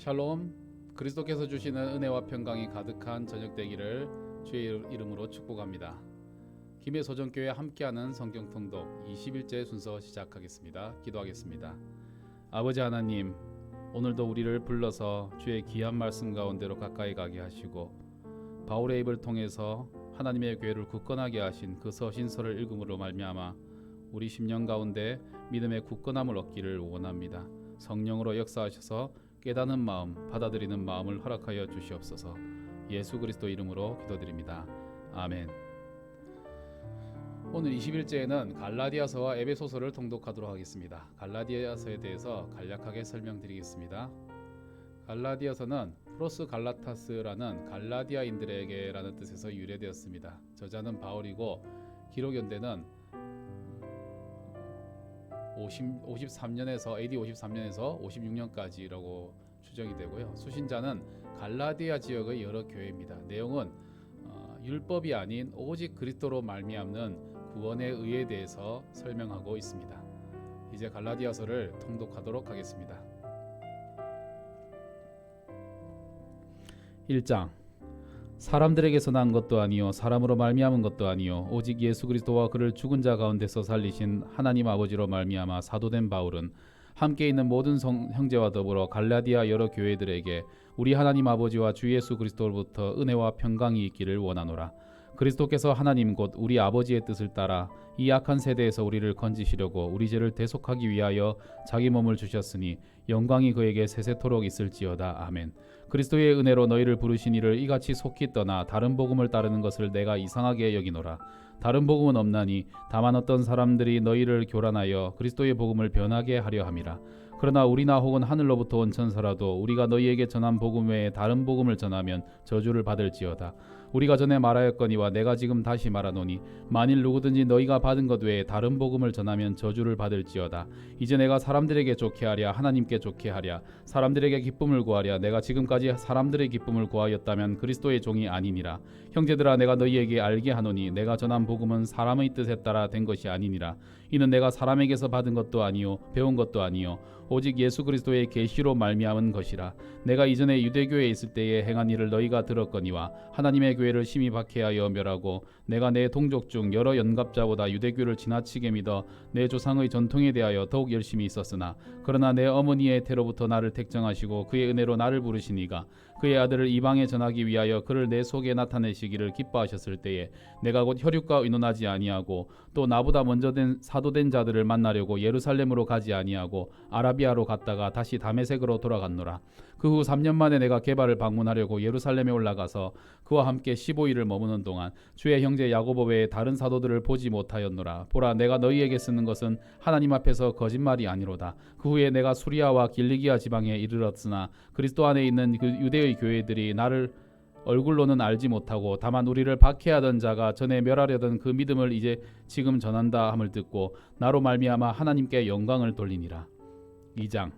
샬롬. 그리스도께서 주시는 은혜와 평강이 가득한 저녁 되기를 주의 이름으로 축복합니다. 김해 소정교회 함께하는 성경 통독 21째 순서 시작하겠습니다. 기도하겠습니다. 아버지 하나님, 오늘도 우리를 불러서 주의 귀한 말씀 가운데로 가까이 가게 하시고 바울의 입을 통해서 하나님의 교회를 굳건하게 하신 그 서신서를 읽음으로 말미암아 우리 심령 가운데 믿음의 굳건함을 얻기를 원합니다. 성령으로 역사하셔서 깨닫는 마음, 받아들이는 마음을 허락하여 주시옵소서. 예수 그리스도 이름으로 기도드립니다. 아멘. 오늘 21제에는 갈라디아서와 에베소서를 통독하도록 하겠습니다. 갈라디아서에 대해서 간략하게 설명드리겠습니다. 갈라디아서는 프로스 갈라타스라는 갈라디아인들에게라는 뜻에서 유래되었습니다. 저자는 바울이고 기록 연대는 53년에서 AD 53년에서 56년까지라고 추정이 되고요. 수신자는 갈라디아 지역의 여러 교회입니다. 내용은 율법이 아닌 오직 그리스도로 말미암는 구원의 의에 대해서 설명하고 있습니다. 이제 갈라디아서를 통독하도록 하겠습니다. 1장. 사람들에게서 난 것도 아니요 사람으로 말미암은 것도 아니요 오직 예수 그리스도와 그를 죽은 자 가운데서 살리신 하나님 아버지로 말미암아 사도된 바울은 함께 있는 모든 형제와 더불어 갈라디아 여러 교회들에게 우리 하나님 아버지와 주 예수 그리스도로부터 은혜와 평강이 있기를 원하노라. 그리스도께서 하나님 곧 우리 아버지의 뜻을 따라 이 악한 세대에서 우리를 건지시려고 우리 죄를 대속하기 위하여 자기 몸을 주셨으니 영광이 그에게 세세토록 있을지어다. 아멘. 그리스도의 은혜로 너희를 부르신 이를 이같이 속히 떠나 다른 복음을 따르는 것을 내가 이상하게 여기노라. 다른 복음은 없나니 다만 어떤 사람들이 너희를 교란하여 그리스도의 복음을 변하게 하려 함이라. 그러나 우리나 혹은 하늘로부터 온 천사라도 우리가 너희에게 전한 복음 외에 다른 복음을 전하면 저주를 받을지어다. 우리가 전에 말하였거니와 내가 지금 다시 말하노니 만일 누구든지 너희가 받은 것 외에 다른 복음을 전하면 저주를 받을지어다. 이제 내가 사람들에게 좋게 하랴 하나님께 좋게 하랴 사람들에게 기쁨을 구하랴 내가 지금까지 사람들의 기쁨을 구하였다면 그리스도의 종이 아니니라. 형제들아 내가 너희에게 알게 하노니 내가 전한 복음은 사람의 뜻에 따라 된 것이 아니니라. 이는 내가 사람에게서 받은 것도 아니요 배운 것도 아니요 오직 예수 그리스도의 계시로 말미암은 것이라. 내가 이전에 유대교에 있을 때에 행한 일을 너희가 들었거니와 하나님의 교회를 심히 박해하여 멸하고 내가 내 동족 중 여러 연갑자보다 유대교를 지나치게 믿어 내 조상의 전통에 대하여 더욱 열심히 있었으나 그러나 내 어머니의 태로부터 나를 택정하시고 그의 은혜로 나를 부르시니가 그의 아들을 이방에 전하기 위하여 그를 내 속에 나타내시기를 기뻐하셨을 때에 내가 곧 혈육과 의논하지 아니하고 또 나보다 먼저 된 사도된 자들을 만나려고 예루살렘으로 가지 아니하고 아라비아로 갔다가 다시 다메섹으로 돌아갔노라. 그 후 3년 만에 내가 게바를 방문하려고 예루살렘에 올라가서 그와 함께 15일을 머무는 동안 주의 형제 야고보 외에 다른 사도들을 보지 못하였노라. 보라 내가 너희에게 쓰는 것은 하나님 앞에서 거짓말이 아니로다. 그 후에 내가 수리아와 길리기아 지방에 이르렀으나 그리스도 안에 있는 그 유대의 교회들이 나를 얼굴로는 알지 못하고 다만 우리를 박해하던 자가 전에 멸하려던 그 믿음을 이제 지금 전한다 함을 듣고 나로 말미암아 하나님께 영광을 돌리니라. 2장.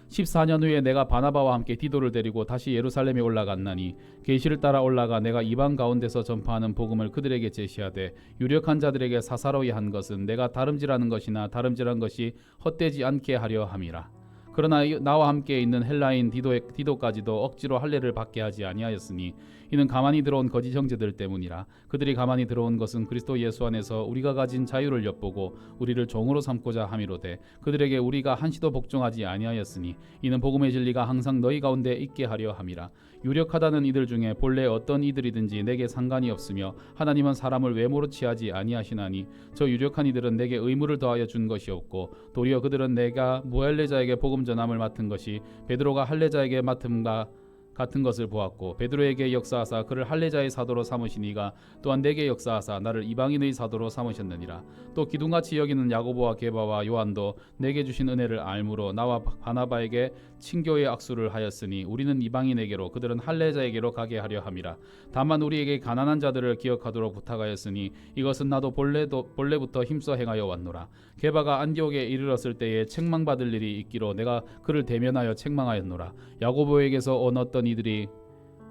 14년 후에 내가 바나바와 함께 디도를 데리고 다시 예루살렘에 올라갔나니 계시를 따라 올라가 내가 이방 가운데서 전파하는 복음을 그들에게 제시하되 유력한 자들에게 사사로이 한 것은 내가 다름질하는 것이나 다름질한 것이 헛되지 않게 하려 함이라. 그러나 나와 함께 있는 헬라인 디도까지도 억지로 할례를 받게 하지 아니하였으니 이는 가만히 들어온 거짓 형제들 때문이라. 그들이 가만히 들어온 것은 그리스도 예수 안에서 우리가 가진 자유를 엿보고 우리를 종으로 삼고자 함이로되 그들에게 우리가 한시도 복종하지 아니하였으니 이는 복음의 진리가 항상 너희 가운데 있게 하려 함이라. 유력하다는 이들 중에 본래 어떤 이들이든지 내게 상관이 없으며 하나님은 사람을 외모로 취하지 아니하시나니 저 유력한 이들은 내게 의무를 더하여 준 것이 없고 도리어 그들은 내가 무할례자에게 복음 전함을 맡은 것이 베드로가 할례자에게 맡음과 같은 것을 보았고 베드로에게 역사하사 그를 할례자의 사도로 삼으시니가 또한 내게 역사하사 나를 이방인의 사도로 삼으셨느니라. 또 기둥같이 여기는 야고보와 게바와 요한도 내게 주신 은혜를 알므로 나와 바나바에게 친교의 악수를 하였으니 우리는 이방인에게로 그들은 할례자에게로 가게 하려 함이라. 다만 우리에게 가난한 자들을 기억하도록 부탁하였으니 이것은 나도 본래부터 힘써 행하여 왔노라. 게바가 안디옥에 이르렀을 때에 책망받을 일이 있기로 내가 그를 대면하여 책망하였노라. 야고보에게서 온 어떤 이들이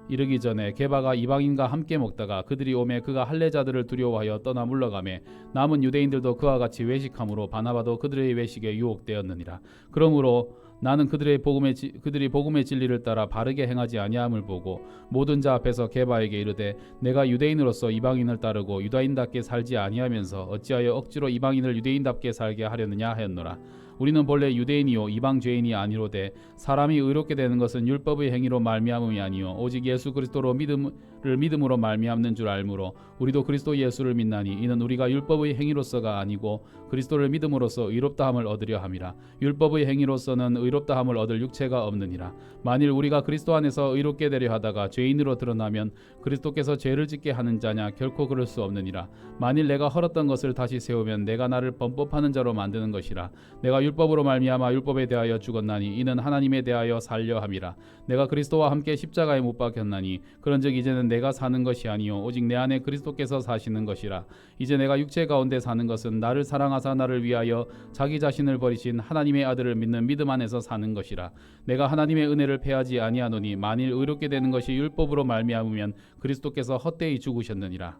이르기 전에 게바가 이방인과 함께 먹다가 그들이 오매 그가 할례자들을 두려워하여 떠나 물러가매 남은 유대인들도 그와 같이 외식함으로 바나바도 그들의 외식에 유혹되었느니라. 그러므로 나는 그들이 복음의 진리를 따라 바르게 행하지 아니함을 보고 모든 자 앞에서 게바에게 이르되 내가 유대인으로서 이방인을 따르고 유다인답게 살지 아니하면서 어찌하여 억지로 이방인을 유대인답게 살게 하려느냐 하였노라. 우리는 본래 유대인이요 이방 죄인이 아니로되 사람이 의롭게 되는 것은 율법의 행위로 말미암음이 아니요 오직 예수 그리스도로 믿음으로 말미암는 줄 알므로 우리도 그리스도 예수를 믿나니 이는 우리가 율법의 행위로서가 아니고 그리스도를 믿음으로써 의롭다함을 얻으려 함이라. 율법의 행위로서는 의롭다함을 얻을 육체가 없느니라. 만일 우리가 그리스도 안에서 의롭게 되려 하다가 죄인으로 드러나면 그리스도께서 죄를 짓게 하는 자냐? 결코 그럴 수 없느니라. 만일 내가 헐었던 것을 다시 세우면 내가 나를 범법하는 자로 만드는 것이라. 내가 율법으로 말미암아 율법에 대하여 죽었나니 이는 하나님에 대하여 살려 함이라. 내가 그리스도와 함께 십자가에 못 박혔나니 그런즉 이제는 내가 사는 것이 아니요 오직 내 안에 그리스도께서 사시는 것이라. 이제 내가 육체 가운데 사는 것은 나를 사랑하사 나를 위하여 자기 자신을 버리신 하나님의 아들을 믿는 믿음 안에서 사는 것이라. 내가 하나님의 은혜를 패하지 아니하노니 만일 의롭게 되는 것이 율법으로 말미암으면 그리스도께서 헛되이 죽으셨느니라.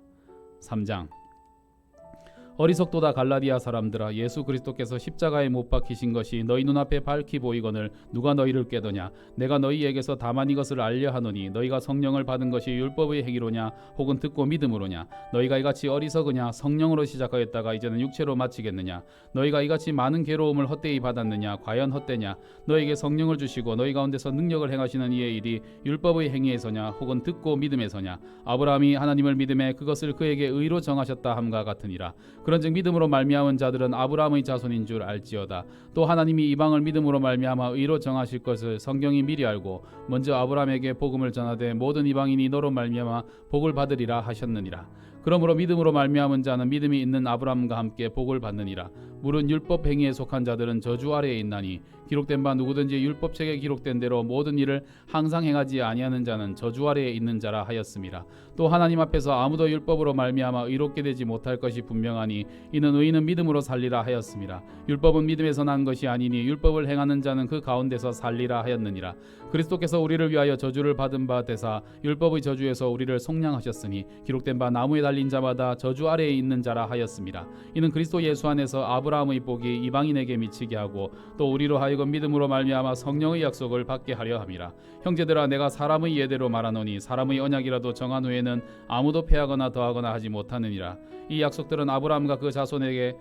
3장. 어리석도다 갈라디아 사람들아, 예수 그리스도께서 십자가에 못 박히신 것이 너희 눈앞에 밝히 보이거늘 누가 너희를 꾀더냐? 내가 너희에게서 다만 이것을 알려 하노니 너희가 성령을 받은 것이 율법의 행위로냐 혹은 듣고 믿음으로냐? 너희가 이같이 어리석으냐? 성령으로 시작하였다가 이제는 육체로 마치겠느냐? 너희가 이같이 많은 괴로움을 헛되이 받았느냐? 과연 헛되냐? 너희에게 성령을 주시고 너희 가운데서 능력을 행하시는 이의 일이 율법의 행위에서냐 혹은 듣고 믿음에서냐? 아브라함이 하나님을 믿음에 그것을 그에게 의로 정하셨다 함과 같으니라. 그런즉 믿음으로 말미암은 자들은 아브라함의 자손인 줄 알지어다. 또 하나님이 이방을 믿음으로 말미암아 의로 정하실 것을 성경이 미리 알고 먼저 아브라함에게 복음을 전하되 모든 이방인이 너로 말미암아 복을 받으리라 하셨느니라. 그러므로 믿음으로 말미암은 자는 믿음이 있는 아브라함과 함께 복을 받느니라. 물은 율법 행위에 속한 자들은 저주 아래에 있나니 기록된 바 누구든지 율법책에 기록된 대로 모든 일을 항상 행하지 아니하는 자는 저주 아래에 있는 자라 하였음이라. 또 하나님 앞에서 아무도 율법으로 말미암아 의롭게 되지 못할 것이 분명하니 이는 의인은 믿음으로 살리라 하였음이라. 율법은 믿음에서 난 것이 아니니 율법을 행하는 자는 그 가운데서 살리라 하였느니라. 그리스도께서 우리를 위하여 저주를 받은 바 되사 율법의 저주에서 우리를 속량하셨으니 기록된 바 나무에 달린 자마다 저주 아래에 있는 자라 하였음이라. 이는 그리스도 예수 안에서 아브라함의 복이 이방인에게 미치게 하고 또 우리로 하여금 믿음으로 말미암아 성령의 약속을 받게 하려 함이라. 형제들아, 내가 사람의 예대로 말하노니 사람의 언약이라도 정한 후에는 아무도 패하거나 더하거나 하지 못하느니라. 이 약속들은 아브라함과 그 자손에게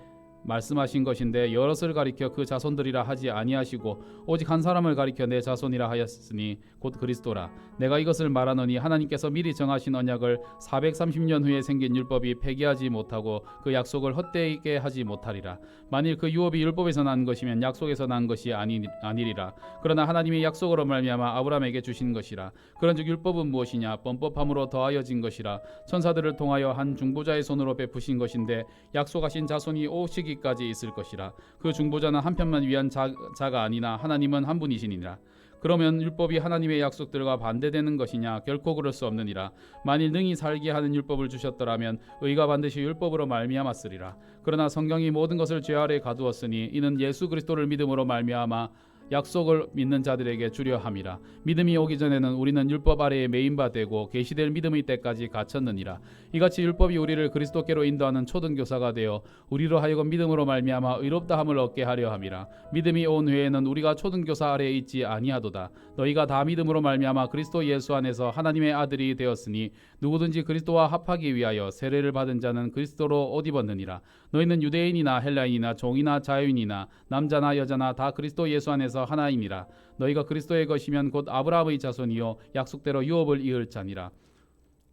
말씀하신 것인데 여럿을 가리켜 그 자손들이라 하지 아니하시고 오직 한 사람을 가리켜 내 자손이라 하였으니 곧 그리스도라. 내가 이것을 말하노니 하나님께서 미리 정하신 언약을 430년 후에 생긴 율법이 폐기하지 못하고 그 약속을 헛되게 하지 못하리라. 만일 그 유업이 율법에서 난 것이면 약속에서 난 것이 아니리라. 그러나 하나님의 약속으로 말미암아 아브라함에게 주신 것이라. 그런즉 율법은 무엇이냐? 범법함으로 더하여진 것이라. 천사들을 통하여 한 중보자의 손으로 베푸신 것인데 약속하신 자손이 오시기까지 있을 것이라. 그 중보자는 한 편만 위한 자가 아니나 하나님은 한 분이시니라. 그러면 율법이 하나님의 약속들과 반대되는 것이냐? 결코 그럴 수 없느니라. 만일 능히 살게 하는 율법을 주셨더라면 의가 반드시 율법으로 말미암았으리라. 그러나 성경이 모든 것을 죄 아래 가두었으니 이는 예수 그리스도를 믿음으로 말미암아 약속을 믿는 자들에게 주려 함이라. 믿음이 오기 전에는 우리는 율법 아래에 매인 바 되고 계시될 믿음의 때까지 갇혔느니라. 이같이 율법이 우리를 그리스도께로 인도하는 초등교사가 되어 우리로 하여금 믿음으로 말미암아 의롭다함을 얻게 하려 함이라. 믿음이 온 후에는 우리가 초등교사 아래에 있지 아니하도다. 너희가 다 믿음으로 말미암아 그리스도 예수 안에서 하나님의 아들이 되었으니 누구든지 그리스도와 합하기 위하여 세례를 받은 자는 그리스도로 옷 입었느니라. 너희는 유대인이나 헬라인이나 종이나 자유인이나 남자나 여자나 다 그리스도 예수 안에서 하나이니라. 너희가 그리스도의 것이면 곧 아브라함의 자손이요 약속대로 유업을 이을 자니라.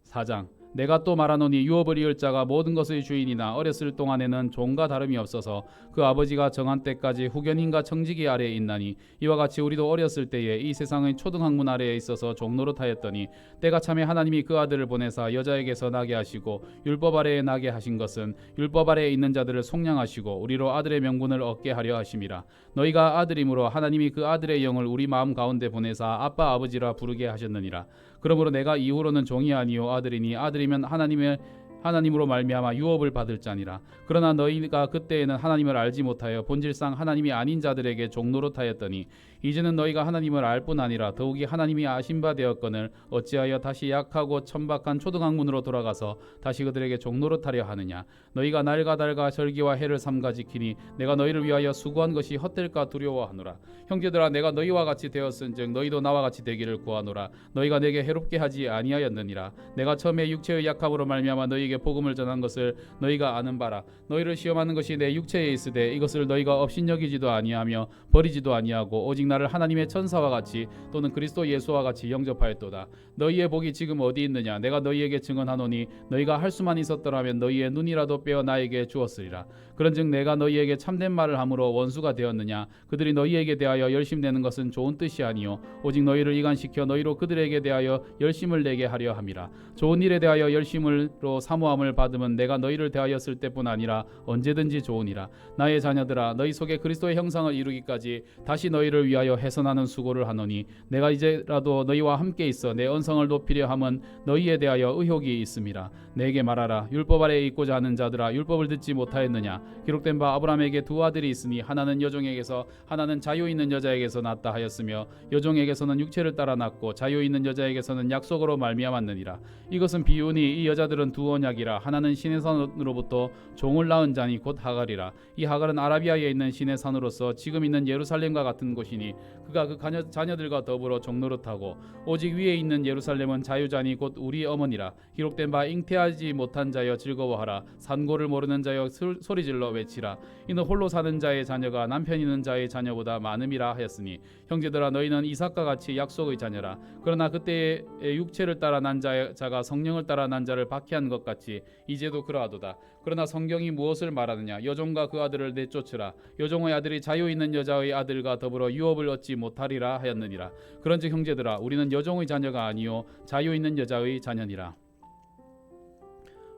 4장. 내가 또 말하노니 유업을 이을 자가 모든 것의 주인이나 어렸을 동안에는 종과 다름이 없어서 그 아버지가 정한 때까지 후견인과 청지기 아래에 있나니 이와 같이 우리도 어렸을 때에 이 세상의 초등학문 아래에 있어서 종노릇하였더니 때가 참에 하나님이 그 아들을 보내사 여자에게서 나게 하시고 율법 아래에 나게 하신 것은 율법 아래에 있는 자들을 속량하시고 우리로 아들의 명분을 얻게 하려 하심이라. 너희가 아들이므로 하나님이 그 아들의 영을 우리 마음 가운데 보내사 아빠 아버지라 부르게 하셨느니라. 그러므로 내가 이후로는 종이 아니요 아들이니 아들이면 하나님의 하나님으로 말미암아 유업을 받을 자니라. 그러나 너희가 그때에는 하나님을 알지 못하여 본질상 하나님이 아닌 자들에게 종노릇하였더니 이제는 너희가 하나님을 알 뿐 아니라 더욱이 하나님이 아신 바 되었거늘 어찌하여 다시 약하고 천박한 초등학문으로 돌아가서 다시 그들에게 종노릇하려 하느냐. 너희가 날과 달과 절기와 해를 삼가 지키니 내가 너희를 위하여 수고한 것이 헛될까 두려워하노라. 형제들아, 내가 너희와 같이 되었은즉 너희도 나와 같이 되기를 구하노라. 너희가 내게 해롭게 하지 아니하였느니라. 내가 처음에 육체의 약함으로 말미암아 너희에게 복음을 전한 것을 너희가 아는 바라. 너희를 시험하는 것이 내 육체에 있으되 이것을 너희가 업신여기지도 아니하며 버리지도 아니하고 오직 나를 하나님의 천사와 같이 또는 그리스도 예수와 같이 영접하였도다. 너희의 복이 지금 어디 있느냐. 내가 너희에게 증언하노니 너희가 할 수만 있었더라면 너희의 눈이라도 빼어 나에게 주었으리라. 그런즉 내가 너희에게 참된 말을 함으로 원수가 되었느냐. 그들이 너희에게 대하여 열심내는 것은 좋은 뜻이 아니요 오직 너희를 이간시켜 너희로 그들에게 대하여 열심을 내게 하려 함이라. 좋은 일에 대하여 열심으로 사모함을 받으면 내가 너희를 대하였을 때뿐 아니라 언제든지 좋으니라. 나의 자녀들아, 너희 속에 그리스도의 형상을 이루기까지 다시 너희를 위하여 해선하는 수고를 하노니 내가 이제라도 너희와 함께 있어 내 언성을 높이려 함은 너희에 대하여 의혹이 있음이라. 내게 말하라. 율법 아래에 있고자 하는 자들아, 율법을 듣지 못하였느냐. 기록된 바 아브라함에게 두 아들이 있으니 하나는 여종에게서 하나는 자유 있는 여자에게서 낳았다 하였으며 여종에게서는 육체를 따라 낳고 자유 있는 여자에게서는 약속으로 말미암았느니라. 이것은 비유니 이 여자들은 두 언약이라. 하나는 신의 산으로부터 종을 낳은 자니 곧 하갈이라. 이 하갈은 아라비아에 있는 신의 산으로서 지금 있는 예루살렘과 같은 곳이니 그가 그 자녀들과 더불어 종노릇하고 오직 위에 있는 예루살렘은 자유자니 곧 우리 어머니라. 기록된 바 잉태하지 못한 자여 즐거워하라. 산고를 모르는 자여 소리질러 외치라. 이는 홀로 사는 자의 자녀가 남편 있는 자의 자녀보다 많음이라 하였으니 형제들아, 너희는 이삭과 같이 약속의 자녀라. 그러나 그때의 육체를 따라 난 자가 성령을 따라 난 자를 박해한 것 같이 이제도 그러하도다. 그러나 성경이 무엇을 말하느냐. 여종과 그 아들을 내쫓으라. 여종의 아들이 자유 있는 여자의 아들과 더불어 유업을 얻지 못하리라 하였느니라. 그런즉 형제들아, 우리는 여종의 자녀가 아니요 자유 있는 여자의 자녀니라.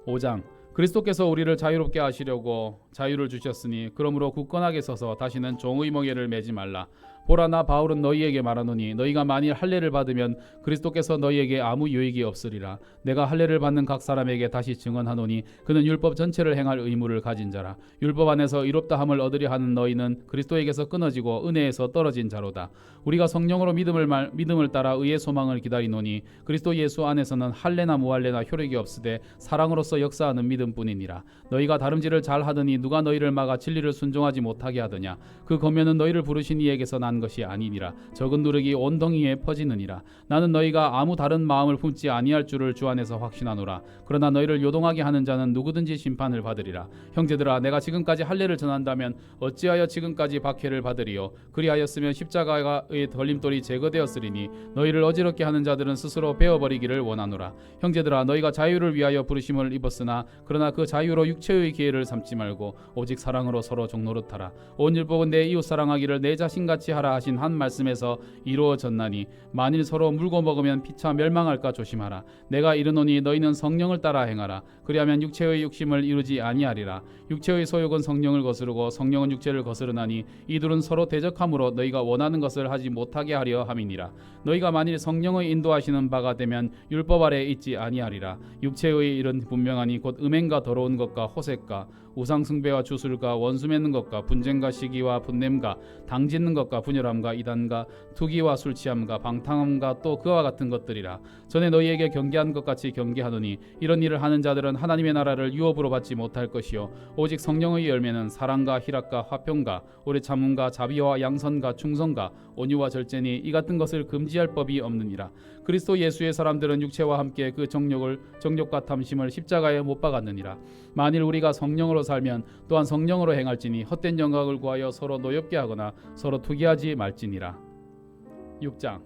5장. 그리스도께서 우리를 자유롭게 하시려고 자유를 주셨으니 그러므로 굳건하게 서서 다시는 종의 멍에를 매지 말라. 보라, 나 바울은 너희에게 말하노니 너희가 만일 할례를 받으면 그리스도께서 너희에게 아무 유익이 없으리라. 내가 할례를 받는 각 사람에게 다시 증언하노니 그는 율법 전체를 행할 의무를 가진 자라. 율법 안에서 의롭다함을 얻으려 하는 너희는 그리스도에게서 끊어지고 은혜에서 떨어진 자로다. 우리가 성령으로 믿음을 따라 의의 소망을 기다리노니 그리스도 예수 안에서는 할례나 무할례나 효력이 없으되 사랑으로서 역사하는 믿음뿐이니라. 너희가 다름질을 잘 하더니 누가 너희를 막아 진리를 순종하지 못하게 하더냐. 그 검면은 너희를 부르신 이에게서 난 것이 아니니라. 적은 누룩이 온 덩이에 퍼지느니라. 나는 너희가 아무 다른 마음을 품지 아니할 줄을 주 안에서 확신하노라. 그러나 너희를 요동하게 하는 자는 누구든지 심판을 받으리라. 형제들아, 내가 지금까지 할례를 전한다면 어찌하여 지금까지 박해를 받으리요. 그리하였으면 십자가의 덜림돌이 제거되었으리니 너희를 어지럽게 하는 자들은 스스로 베어버리기를 원하노라. 형제들아, 너희가 자유를 위하여 부르심을 입었으나 그러나 그 자유로 육체의 기회를 삼지 말고 오직 사랑으로 서로 종노릇하라. 온 율법은 내 이웃 사랑하기를 내 자신같이 하라 하신 한 말씀에서 이루어졌나니 만일 서로 물고 먹으면 피차 멸망할까 조심하라. 내가 이르노니 너희는 성령을 따라 행하라. 그리하면 육체의 욕심을 이루지 아니하리라. 육체의 소욕은 성령을 거스르고 성령은 육체를 거스르나니 이둘은 서로 대적함으로 너희가 원하는 것을 하지 못하게 하려 함이니라. 너희가 만일 성령의 인도하시는 바가 되면 율법 아래에 있지 아니하리라. 육체의 일은 분명하니 곧 음행과 더러운 것과 호색과 우상 숭배와 주술과 원수 맺는 것과 분쟁과 시기와 분냄과 당짓는 것과 분열함과 이단과 투기와 술 취함과 방탕함과 또 그와 같은 것들이라. 전에 너희에게 경계한 것 같이 경계하노니 이런 일을 하는 자들은 하나님의 나라를 유업으로 받지 못할 것이요 오직 성령의 열매는 사랑과 희락과 화평과 오래 참음과 자비와 양선과 충성과 온유와 절제니 이 같은 것을 금지할 법이 없느니라. 그리스도 예수의 사람들은 육체와 함께 그 정욕과 탐심을 십자가에 못 박았느니라. 만일 우리가 성령으로 살면 또한 성령으로 행할지니 헛된 영광을 구하여 서로 노엽게 하거나 서로 투기하지 말지니라. 6장.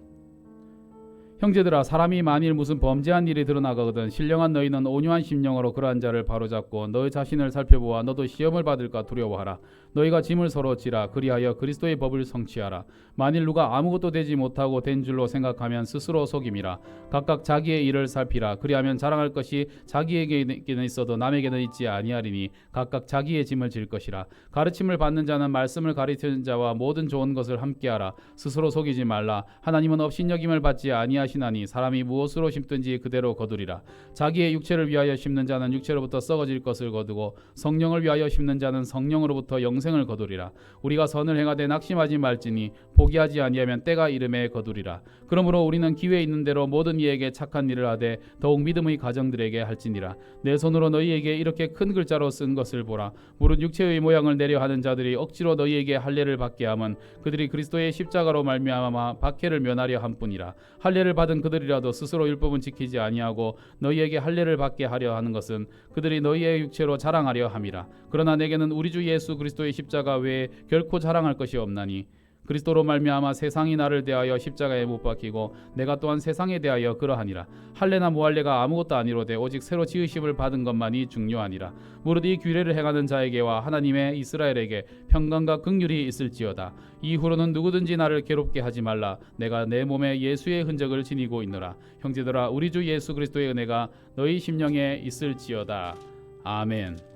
형제들아, 사람이 만일 무슨 범죄한 일이 드러나거든 신령한 너희는 온유한 심령으로 그러한 자를 바로잡고 너희 자신을 살펴보아 너도 시험을 받을까 두려워하라. 너희가 짐을 서로 지라. 그리하여 그리스도의 법을 성취하라. 만일 누가 아무것도 되지 못하고 된 줄로 생각하면 스스로 속임이라. 각각 자기의 일을 살피라. 그리하면 자랑할 것이 자기에게는 있어도 남에게는 있지 아니하리니 각각 자기의 짐을 질 것이라. 가르침을 받는 자는 말씀을 가르치는 자와 모든 좋은 것을 함께하라. 스스로 속이지 말라. 하나님은 업신여김을 받지 아니하시 말씀하시나니 사람이 무엇으로 심든지 그대로 거두리라. 자기의 육체를 위하여 심는 자는 육체로부터 썩어질 것을 거두고 성령을 위하여 심는 자는 성령으로부터 영생을 거두리라. 우리가 선을 행하되 낙심하지 말지니 포기하지 아니하면 때가 이름에 거두리라. 그러므로 우리는 기회 있는 대로 모든 이에게 착한 일을 하되 더욱 믿음의 가정들에게 할지니라. 내 손으로 너희에게 이렇게 큰 글자로 쓴 것을 보라. 무릇 육체의 모양을 내려 하는 자들이 억지로 너희에게 할례를 받게 함은 그들이 그리스도의 십자가로 말미암아 박해를 면하려 함뿐이라. 할례를 받은 그들이라도 스스로 율법은 지키지 아니하고 너희에게 할례를 받게 하려 하는 것은 그들이 너희의 육체로 자랑하려 함이라. 그러나 내게는 우리 주 예수 그리스도의 십자가 외에 결코 자랑할 것이 없나니 그리스도로 말미암아 세상이 나를 대하여 십자가에 못 박히고 내가 또한 세상에 대하여 그러하니라. 할례나 무할례가 아무것도 아니로되 오직 새로 지으심을 받은 것만이 중요하니라. 무릇 이 규례를 행하는 자에게와 하나님의 이스라엘에게 평강과 긍휼이 있을지어다. 이후로는 누구든지 나를 괴롭게 하지 말라. 내가 내 몸에 예수의 흔적을 지니고 있노라. 형제들아, 우리 주 예수 그리스도의 은혜가 너희 심령에 있을지어다. 아멘.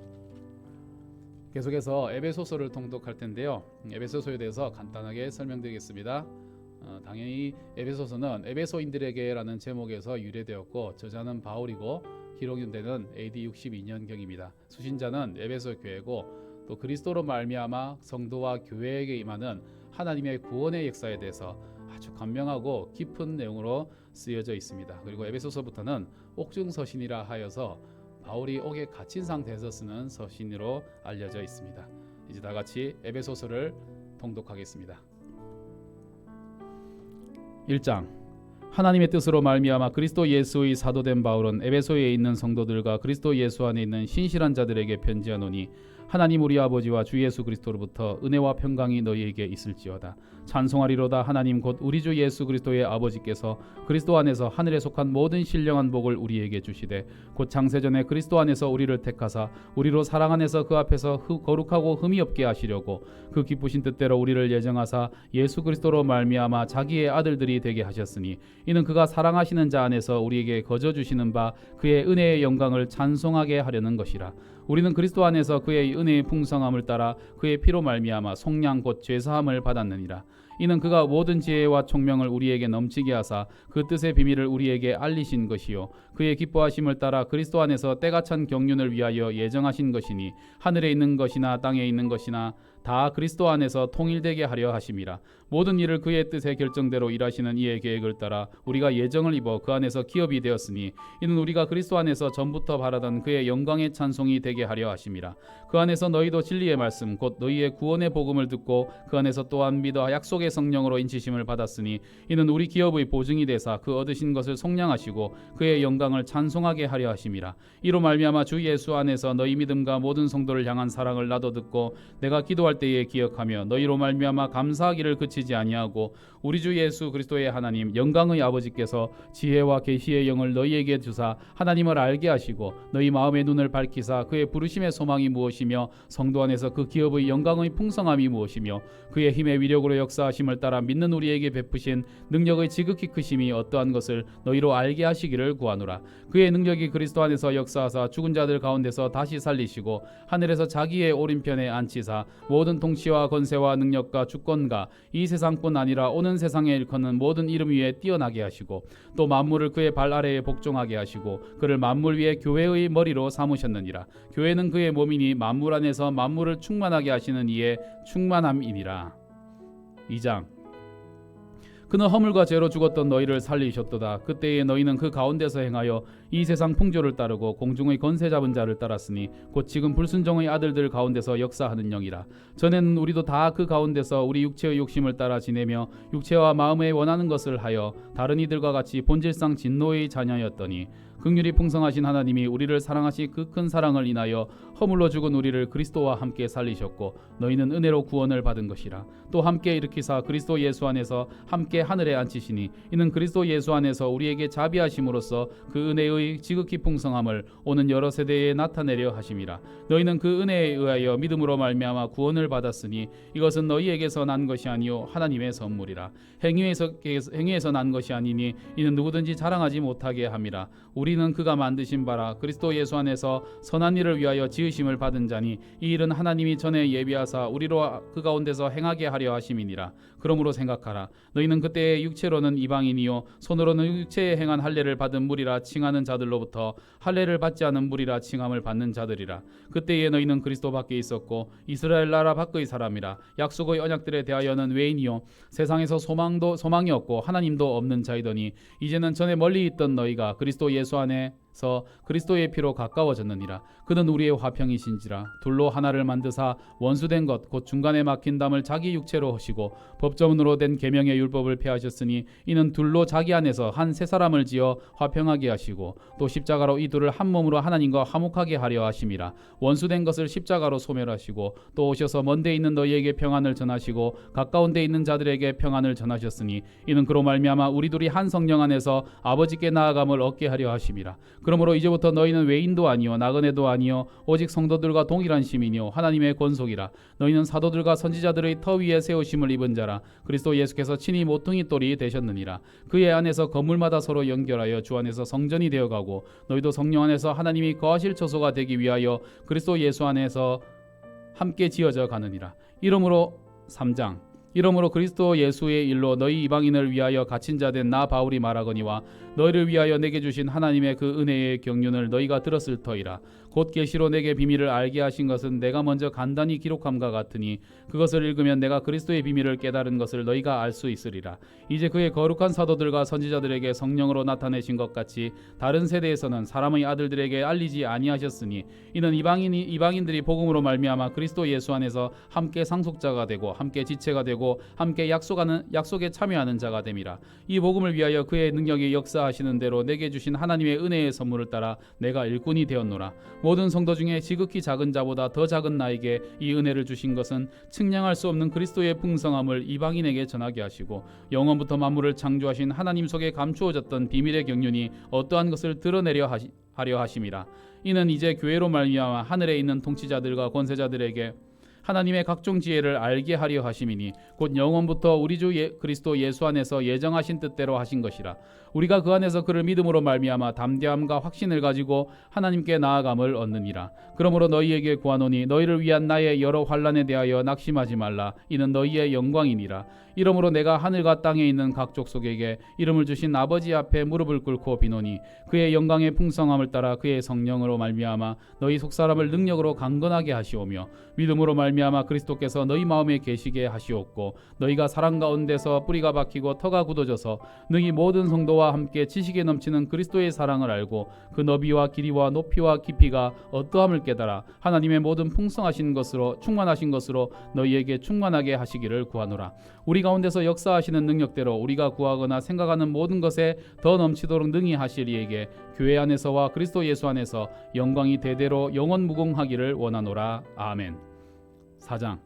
계속해서 에베소서를 통독할 텐데요. 에베소서에 대해서 간단하게 설명드리겠습니다. 당연히 에베소서는 에베소인들에게라는 제목에서 유래되었고 저자는 바울이고 기록된 AD 62년경입니다. 수신자는 에베소 교회고 또 그리스도로 말미암아 성도와 교회에게 임하는 하나님의 구원의 역사에 대해서 아주 간명하고 깊은 내용으로 쓰여져 있습니다. 그리고 에베소서부터는 옥중서신이라 하여서 바울이 옥에 갇힌 상태에서 쓰는 서신으로 알려져 있습니다. 이제 다 같이 에베소서를 통독하겠습니다. 1장. 하나님의 뜻으로 말미암아 그리스도 예수의 사도된 바울은 에베소에 있는 성도들과 그리스도 예수 안에 있는 신실한 자들에게 편지하노니 하나님 우리 아버지와 주 예수 그리스도로부터 은혜와 평강이 너희에게 있을지어다. 찬송하리로다. 하나님 곧 우리 주 예수 그리스도의 아버지께서 그리스도 안에서 하늘에 속한 모든 신령한 복을 우리에게 주시되 곧 창세전에 그리스도 안에서 우리를 택하사 우리로 사랑 안에서 그 앞에서 거룩하고 흠이 없게 하시려고 그 기쁘신 뜻대로 우리를 예정하사 예수 그리스도로 말미암아 자기의 아들들이 되게 하셨으니 이는 그가 사랑하시는 자 안에서 우리에게 거저 주시는 바 그의 은혜의 영광을 찬송하게 하려는 것이라. 우리는 그리스도 안에서 그의 은혜의 풍성함을 따라 그의 피로 말미암아 속량 곧 죄사함을 받았느니라. 이는 그가 모든 지혜와 총명을 우리에게 넘치게 하사 그 뜻의 비밀을 우리에게 알리신 것이요 그의 기뻐하심을 따라 그리스도 안에서 때가 찬 경륜을 위하여 예정하신 것이니 하늘에 있는 것이나 땅에 있는 것이나 다 그리스도 안에서 통일되게 하려 하심이라. 모든 일을 그의 뜻의 결정대로 일하시는 이의 계획을 따라 우리가 예정을 입어 그 안에서 기업이 되었으니 이는 우리가 그리스도 안에서 전부터 바라던 그의 영광의 찬송이 되게 하려 하심이라. 그 안에서 너희도 진리의 말씀 곧 너희의 구원의 복음을 듣고 그 안에서 또한 믿어 약속의 성령으로 인치심을 받았으니 이는 우리 기업의 보증이 되사 그 얻으신 것을 속량하시고 그의 영광을 찬송하게 하려 하심이라. 이로 말미암아 주 예수 안에서 너희 믿음과 모든 성도를 향한 사랑을 나도 듣고 내가 기도할 때에 기억하며 너희로 말미암아 감사하기를 그치지 아니하고 우리 주 예수 그리스도의 하나님 영광의 아버지께서 지혜와 계시의 영을 너희에게 주사 하나님을 알게 하시고 너희 마음의 눈을 밝히사 그의 부르심의 소망이 무엇이며 성도 안에서 그 기업의 영광의 풍성함이 무엇이며 그의 힘의 위력으로 역사하심을 따라 믿는 우리에게 베푸신 능력의 지극히 크심이 어떠한 것을 너희로 알게 하시기를 구하노라. 그의 능력이 그리스도 안에서 역사하사 죽은 자들 가운데서 다시 살리시고 하늘에서 자기의 오른편에 앉히사 모든 통치와 권세와 능력과 주권과 이 세상뿐 아니라 오는 세상에 일컫는 모든 이름 위에 뛰어나게 하시고 또 만물을 그의 발 아래에 복종하게 하시고 그를 만물 위에 교회의 머리로 삼으셨느니라. 교회는 그의 몸이니 만물 안에서 만물을 충만하게 하시는 이의 충만함이니라. 2장. 그는 허물과 죄로 죽었던 너희를 살리셨도다. 그때에 너희는 그 가운데서 행하여 이 세상 풍조를 따르고 공중의 권세 잡은 자를 따랐으니 곧 지금 불순종의 아들들 가운데서 역사하는 영이라. 전에는 우리도 다 그 가운데서 우리 육체의 욕심을 따라 지내며 육체와 마음에 원하는 것을 하여 다른 이들과 같이 본질상 진노의 자녀였더니 긍휼이 풍성하신 하나님이 우리를 사랑하시 그 큰 사랑을 인하여 허물로 죽은 우리를 그리스도와 함께 살리셨고 너희는 은혜로 구원을 받은 것이라. 또 함께 일으키사 그리스도 예수 안에서 함께 하늘에 앉히시니 이는 그리스도 예수 안에서 우리에게 자비하심으로써 그 은혜의 지극히 풍성함을 오는 여러 세대에 나타내려 하심이라. 너희는 그 은혜에 의하여 믿음으로 말미암아 구원을 받았으니 이것은 너희에게서 난 것이 아니요 하나님의 선물이라. 행위에서 난 것이 아니니 이는 누구든지 자랑하지 못하게 함이라. 우리는 그가 만드신 바라 그리스도 예수 안에서 선한 일을 위하여 지으심을 받은 자니 이 일은 하나님이 전에 예비하사 우리로 그 가운데서 행하게 하려 하심이니라. 그러므로 생각하라. 너희는 그때의 육체로는 이방인이요 손으로는 육체에 행한 할례를 받은 무리라 칭하는 자들로부터 할례를 받지 않은 무리라 칭함을 받는 자들이라. 그때에 너희는 그리스도 밖에 있었고 이스라엘 나라 밖의 사람이라. 약속의 언약들에 대하여는 외인이요 세상에서 소망이 없고 하나님도 없는 자이더니 이제는 전에 멀리 있던 너희가 그리스도 예수 안에서 그리스도의 피로 가까워졌느니라. 그는 우리의 화평이신지라. 둘로 하나를 만드사 원수된 것 곧 중간에 막힌 담을 자기 육체로 하시고 법조문으로 된 계명의 율법을 폐하셨으니 이는 둘로 자기 안에서 한 새 사람을 지어 화평하게 하시고 또 십자가로 이 둘을 한 몸으로 하나님과 화목하게 하려 하심이라. 원수된 것을 십자가로 소멸하시고 또 오셔서 먼데 있는 너희에게 평안을 전하시고 가까운 데 있는 자들에게 평안을 전하셨으니 이는 그로 말미암아 우리 둘이 한 성령 안에서 아버지께 나아감을 얻게 하려 하심이라. 그러므로 이제부터 너희는 외인도 아니요 나그네도 아니요 오직 성도들과 동일한 시민이요 하나님의 권속이라. 너희는 사도들과 선지자들의 터 위에 세우심을 입은 자라. 그리스도 예수께서 친히 모퉁이 돌이 되셨느니라. 그의 안에서 건물마다 서로 연결하여 주 안에서 성전이 되어가고 너희도 성령 안에서 하나님이 거하실 처소가 되기 위하여 그리스도 예수 안에서 함께 지어져 가느니라. 이러므로 3장 이러므로 그리스도 예수의 일로 너희 이방인을 위하여 갇힌 자 된 나 바울이 말하거니와 너희를 위하여 내게 주신 하나님의 그 은혜의 경륜을 너희가 들었을 터이라. 곧 계시로 내게 비밀을 알게 하신 것은 내가 먼저 간단히 기록함과 같으니 그것을 읽으면 내가 그리스도의 비밀을 깨달은 것을 너희가 알 수 있으리라. 이제 그의 거룩한 사도들과 선지자들에게 성령으로 나타내신 것 같이 다른 세대에서는 사람의 아들들에게 알리지 아니하셨으니 이는 이방인들이 복음으로 말미암아 그리스도 예수 안에서 함께 상속자가 되고 함께 지체가 되고 함께 약속에 참여하는 자가 됨이라. 이 복음을 위하여 그의 능력이 역사하시는 대로 내게 주신 하나님의 은혜의 선물을 따라 내가 일꾼이 되었노라. 모든 성도 중에 지극히 작은 자보다 더 작은 나에게 이 은혜를 주신 것은 측량할 수 없는 그리스도의 풍성함을 이방인에게 전하게 하시고 영원부터 만물을 창조하신 하나님 속에 감추어졌던 비밀의 경륜이 어떠한 것을 드러내려 하려 하심이라. 이는 이제 교회로 말미암아 하늘에 있는 통치자들과 권세자들에게 하나님의 각종 지혜를 알게 하려 하심이니 곧 영원부터 우리 주 그리스도 예수 안에서 예정하신 뜻대로 하신 것이라. 우리가 그 안에서 그를 믿음으로 말미암아 담대함과 확신을 가지고 하나님께 나아감을 얻느니라. 그러므로 너희에게 구하노니 너희를 위한 나의 여러 환난에 대하여 낙심하지 말라. 이는 너희의 영광이니라. 이러므로 내가 하늘과 땅에 있는 각 족속에게 이름을 주신 아버지 앞에 무릎을 꿇고 비노니 그의 영광의 풍성함을 따라 그의 성령으로 말미암아 너희 속사람을 능력으로 강건하게 하시오며 믿음으로 말미암아 그리스도께서 너희 마음에 계시게 하시옵고 너희가 사랑 가운데서 뿌리가 박히고 터가 굳어져서 능히 모든 성도와 함께 지식에 넘치는 그리스도의 사랑을 알고 그 너비와 길이와 높이와 깊이가 어떠함을 깨달아 하나님의 모든 풍성하신 것으로 충만하신 것으로 너희에게 충만하게 하시기를 구하노라. 우리 가운데서 역사하시는 능력대로 우리가 구하거나 생각하는 모든 것에 더 넘치도록 능히 하실 이에게 교회 안에서와 그리스도 예수 안에서 영광이 대대로 영원 무궁하기를 원하노라. 아멘. 4장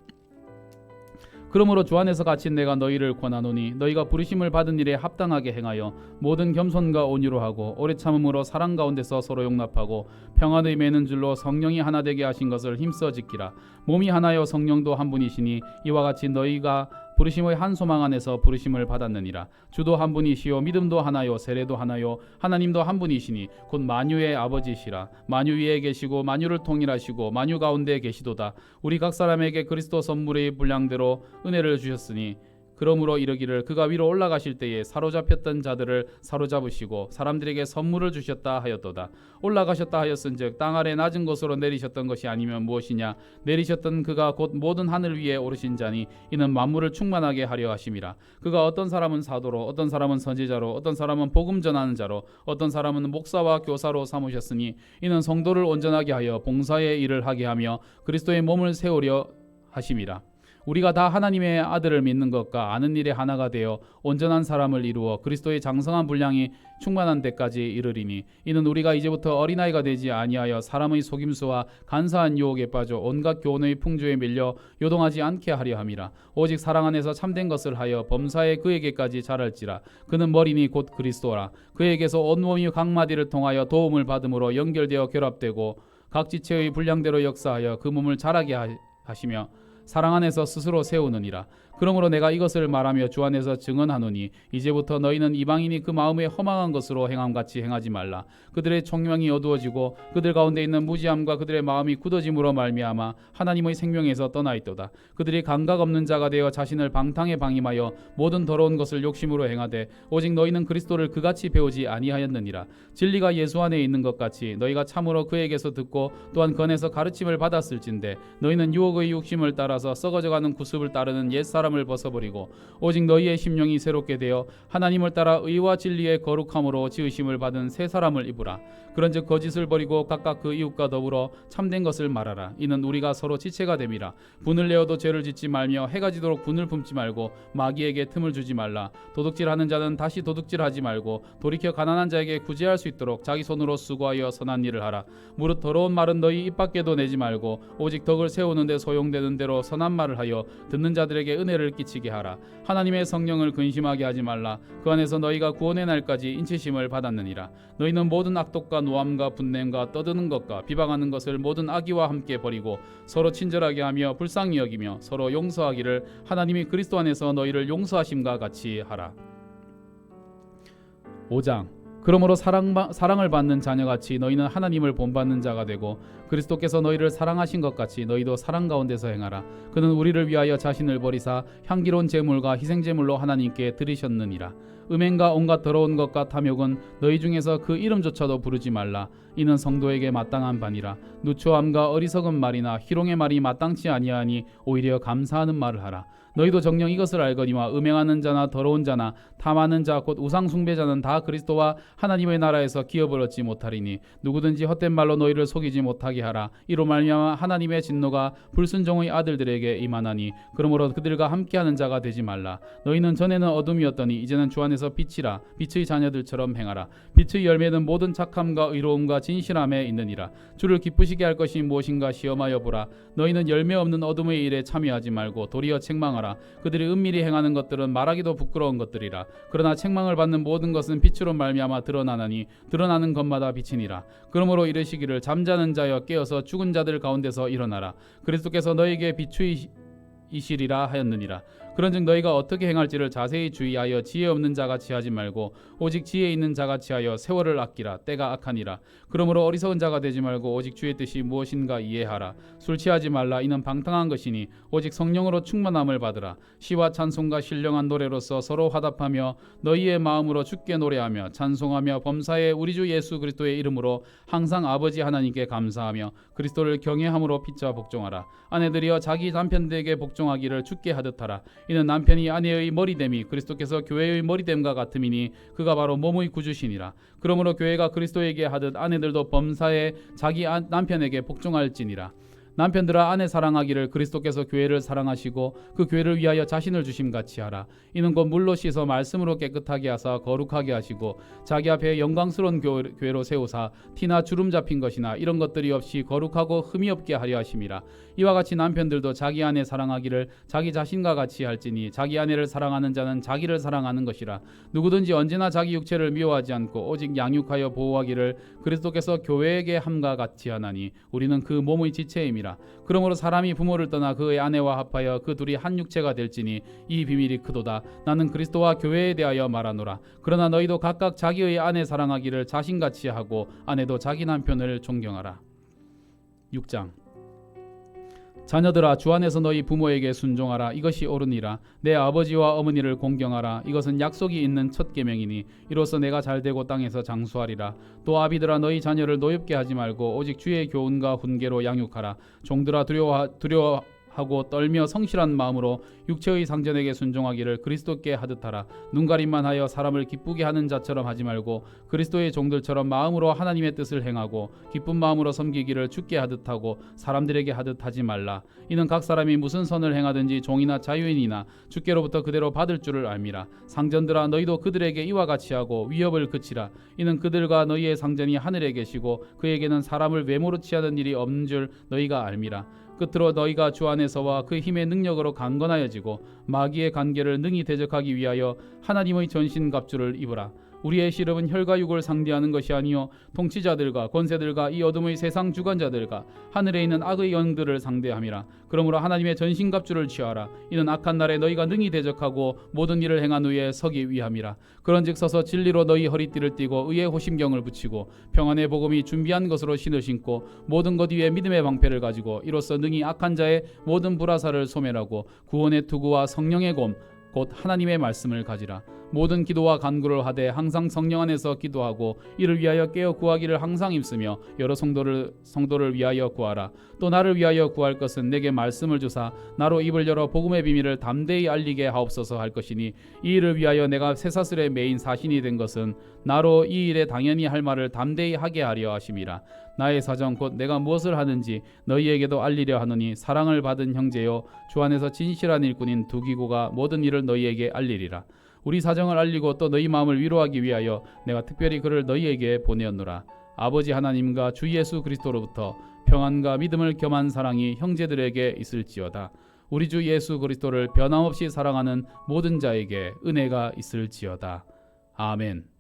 그러므로 주 안에서 갇힌 내가 너희를 권하노니 너희가 부르심을 받은 일에 합당하게 행하여 모든 겸손과 온유로 하고 오래 참음으로 사랑 가운데서 서로 용납하고 평안의 매는 줄로 성령이 하나 되게 하신 것을 힘써 지키라. 몸이 하나여 성령도 한 분이시니 이와 같이 너희가 부르심의 한 소망 안에서 부르심을 받았느니라. 주도 한 분이시요 믿음도 하나요 세례도 하나요 하나님도 한 분이시니 곧 만유의 아버지시라. 만유 위에 계시고 만유를 통일하시고 만유 가운데 계시도다. 우리 각 사람에게 그리스도 선물의 분량대로 은혜를 주셨으니 그러므로 이르기를 그가 위로 올라가실 때에 사로잡혔던 자들을 사로잡으시고 사람들에게 선물을 주셨다 하였도다. 올라가셨다 하였은즉 땅 아래 낮은 곳으로 내리셨던 것이 아니면 무엇이냐. 내리셨던 그가 곧 모든 하늘 위에 오르신 자니 이는 만물을 충만하게 하려 하심이라. 그가 어떤 사람은 사도로 어떤 사람은 선지자로 어떤 사람은 복음 전하는 자로 어떤 사람은 목사와 교사로 삼으셨으니 이는 성도를 온전하게 하여 봉사의 일을 하게 하며 그리스도의 몸을 세우려 하심이라. 우리가 다 하나님의 아들을 믿는 것과 아는 일에 하나가 되어 온전한 사람을 이루어 그리스도의 장성한 분량이 충만한 데까지 이르리니 이는 우리가 이제부터 어린아이가 되지 아니하여 사람의 속임수와 간사한 유혹에 빠져 온갖 교훈의 풍조에 밀려 요동하지 않게 하려 함이라. 오직 사랑 안에서 참된 것을 하여 범사에 그에게까지 자랄지라. 그는 머리니 곧 그리스도라. 그에게서 온몸이 각 마디를 통하여 도움을 받음으로 연결되어 결합되고 각 지체의 분량대로 역사하여 그 몸을 자라게 하시며 사랑 안에서 스스로 세우느니라. 그러므로 내가 이것을 말하며 주 안에서 증언하노니 이제부터 너희는 이방인이 그 마음에 허망한 것으로 행함같이 행하지 말라. 그들의 총명이 어두워지고 그들 가운데 있는 무지함과 그들의 마음이 굳어짐으로 말미암아 하나님의 생명에서 떠나 있도다. 그들이 감각 없는 자가 되어 자신을 방탕에 방임하여 모든 더러운 것을 욕심으로 행하되 오직 너희는 그리스도를 그같이 배우지 아니하였느니라. 진리가 예수 안에 있는 것 같이 너희가 참으로 그에게서 듣고 또한 건에서 가르침을 받았을진데 너희는 유혹의 욕심을 따라서 썩어져가는 구습을 따르는 옛사람을 벗어버리고 오직 너희의 심령이 새롭게 되어 하나님을 따라 의와 진리의 거룩함으로 지으심을 받은 새 사람을 입으라. 그런즉 거짓을 버리고 각각 그 이웃과 더불어 참된 것을 말하라. 이는 우리가 서로 지체가 됨이라. 분을 내어도 죄를 짓지 말며 해가 지도록 분을 품지 말고 마귀에게 틈을 주지 말라. 도둑질하는 자는 다시 도둑질하지 말고 돌이켜 가난한 자에게 구제할 수 있도록 자기 손으로 수고하여 선한 일을 하라. 무릇 더러운 말은 너희 입 밖에도 내지 말고 오직 덕을 세우는 데 소용되는 대로 선한 말을 하여 듣는 자들에게 은혜를 끼치게 하라. 하나님의 성령을 근심하게 하지 말라. 그 안에서 너희가 구원의 날까지 인치심을 받았느니라. 너희는 모든 악독과 노함과 분냄과 떠드는 것과 비방하는 것을 모든 악의와 함께 버리고 서로 친절하게 하며 불쌍히 여기며 서로 용서하기를 하나님이 그리스도 안에서 너희를 용서하심과 같이 하라. 5장. 그러므로 사랑을 받는 자녀같이 너희는 하나님을 본받는 자가 되고 그리스도께서 너희를 사랑하신 것 같이 너희도 사랑 가운데서 행하라. 그는 우리를 위하여 자신을 버리사 향기로운 제물과 희생제물로 하나님께 드리셨느니라. 음행과 온갖 더러운 것과 탐욕은 너희 중에서 그 이름조차도 부르지 말라. 이는 성도에게 마땅한 바니라. 누추함과 어리석은 말이나 희롱의 말이 마땅치 아니하니 오히려 감사하는 말을 하라. 너희도 정녕 이것을 알거니와 음행하는 자나 더러운 자나 탐하는 자 곧 우상 숭배자는 다 그리스도와 하나님의 나라에서 기업을 얻지 못하리니 누구든지 헛된 말로 너희를 속이지 못하게 하라. 이로 말미암아 하나님의 진노가 불순종의 아들들에게 임하나니 그러므로 그들과 함께하는 자가 되지 말라. 너희는 전에는 어둠이었더니 이제는 주 안에서 빛이라. 빛의 자녀들처럼 행하라. 빛의 열매는 모든 착함과 의로움과 진실함에 있느니라. 주를 기쁘시게 할 것이 무엇인가 시험하여 보라. 너희는 열매 없는 어둠의 일에 참여하지 말고 도리어 책망하라. 그들이 은밀히 행하는 것들은 말하기도 부끄러운 것들이라. 그러나 책망을 받는 모든 것은 빛으로 말미암아 드러나나니 드러나는 것마다 빛이니라. 그러므로 이르시기를 잠자는 자여 깨어서 죽은 자들 가운데서 일어나라. 그리스도께서 너희에게 비추이시리라 하였느니라. 그런즉 너희가 어떻게 행할지를 자세히 주의하여 지혜 없는 자같이 하지 말고 오직 지혜 있는 자같이 하여 세월을 아끼라. 때가 악하니라. 그러므로 어리석은 자가 되지 말고 오직 주의 뜻이 무엇인가 이해하라. 술 취하지 말라. 이는 방탕한 것이니 오직 성령으로 충만함을 받으라. 시와 찬송과 신령한 노래로서 서로 화답하며 너희의 마음으로 주께 노래하며 찬송하며 범사에 우리 주 예수 그리스도의 이름으로 항상 아버지 하나님께 감사하며 그리스도를 경외함으로 피차 복종하라. 아내들이여 자기 남편들에게 복종하기를 주께 하듯하라. 이는 남편이 아내의 머리됨이 그리스도께서 교회의 머리됨과 같음이니 그가 바로 몸의 구주시니라. 그러므로 교회가 그리스도에게 하듯 아내들도 범사에 자기 남편에게 복종할지니라. 남편들아 아내 사랑하기를 그리스도께서 교회를 사랑하시고 그 교회를 위하여 자신을 주심같이 하라. 이는 곧 물로 씻어 말씀으로 깨끗하게 하사 거룩하게 하시고 자기 앞에 영광스러운 교회로 세우사 티나 주름 잡힌 것이나 이런 것들이 없이 거룩하고 흠이 없게 하려 하심이라. 이와 같이 남편들도 자기 아내 사랑하기를 자기 자신과 같이 할지니 자기 아내를 사랑하는 자는 자기를 사랑하는 것이라. 누구든지 언제나 자기 육체를 미워하지 않고 오직 양육하여 보호하기를 그리스도께서 교회에게 함과 같이 하나니 우리는 그 몸의 지체임이라. 그러므로 사람이 부모를 떠나 그의 아내와 합하여 그 둘이 한 육체가 될지니 이 비밀이 크도다. 나는 그리스도와 교회에 대하여 말하노라. 그러나 너희도 각각 자기의 아내 사랑하기를 자신같이 하고 아내도 자기 남편을 존경하라. 6장. 자녀들아 주 안에서 너희 부모에게 순종하라. 이것이 옳으니라. 내 아버지와 어머니를 공경하라. 이것은 약속이 있는 첫 계명이니 이로써 내가 잘되고 땅에서 장수하리라. 또 아비들아 너희 자녀를 노엽게 하지 말고 오직 주의 교훈과 훈계로 양육하라. 종들아 두려워하고 떨며 성실한 마음으로 육체의 상전에게 순종하기를 그리스도께 하듯하라. 눈가림만 하여 사람을 기쁘게 하는 자처럼 하지 말고 그리스도의 종들처럼 마음으로 하나님의 뜻을 행하고 기쁜 마음으로 섬기기를 주께 하듯하고 사람들에게 하듯하지 말라. 이는 각 사람이 무슨 선을 행하든지 종이나 자유인이나 주께로부터 그대로 받을 줄을 알미라. 상전들아 너희도 그들에게 이와 같이 하고 위협을 그치라. 이는 그들과 너희의 상전이 하늘에 계시고 그에게는 사람을 외모로 취하는 일이 없는 줄 너희가 알미라. 끝으로 너희가 주 안에서와 그 힘의 능력으로 강건하여지고 마귀의 관계를 능히 대적하기 위하여 하나님의 전신갑주를 입으라. 우리의 씨름은 혈과 육을 상대하는 것이 아니요 통치자들과 권세들과 이 어둠의 세상 주관자들과 하늘에 있는 악의 영들을 상대함이라. 그러므로 하나님의 전신갑주를 취하라. 이는 악한 날에 너희가 능히 대적하고 모든 일을 행한 후에 서기 위함이라. 그런즉 서서 진리로 너희 허리띠를 띠고 의의 호심경을 붙이고 평안의 복음이 준비한 것으로 신을 신고 모든 것 위에 믿음의 방패를 가지고 이로써 능히 악한 자의 모든 불화살을 소멸하고 구원의 투구와 성령의 검 곧 하나님의 말씀을 가지라. 모든 기도와 간구를 하되 항상 성령 안에서 기도하고 이를 위하여 깨어 구하기를 항상 힘쓰며 여러 성도를 위하여 구하라. 또 나를 위하여 구할 것은 내게 말씀을 주사 나로 입을 열어 복음의 비밀을 담대히 알리게 하옵소서 할 것이니 이 일을 위하여 내가 쇠사슬에 매인 사신이 된 것은 나로 이 일에 당연히 할 말을 담대히 하게 하려 하심이라. 나의 사정 곧 내가 무엇을 하는지 너희에게도 알리려 하노니 사랑을 받은 형제요 주 안에서 진실한 일꾼인 두기고가 모든 일을 너희에게 알리리라. 우리 사정을 알리고 또 너희 마음을 위로하기 위하여 내가 특별히 그를 너희에게 보내었노라. 아버지 하나님과 주 예수 그리스도로부터 평안과 믿음을 겸한 사랑이 형제들에게 있을지어다. 우리 주 예수 그리스도를 변함없이 사랑하는 모든 자에게 은혜가 있을지어다. 아멘.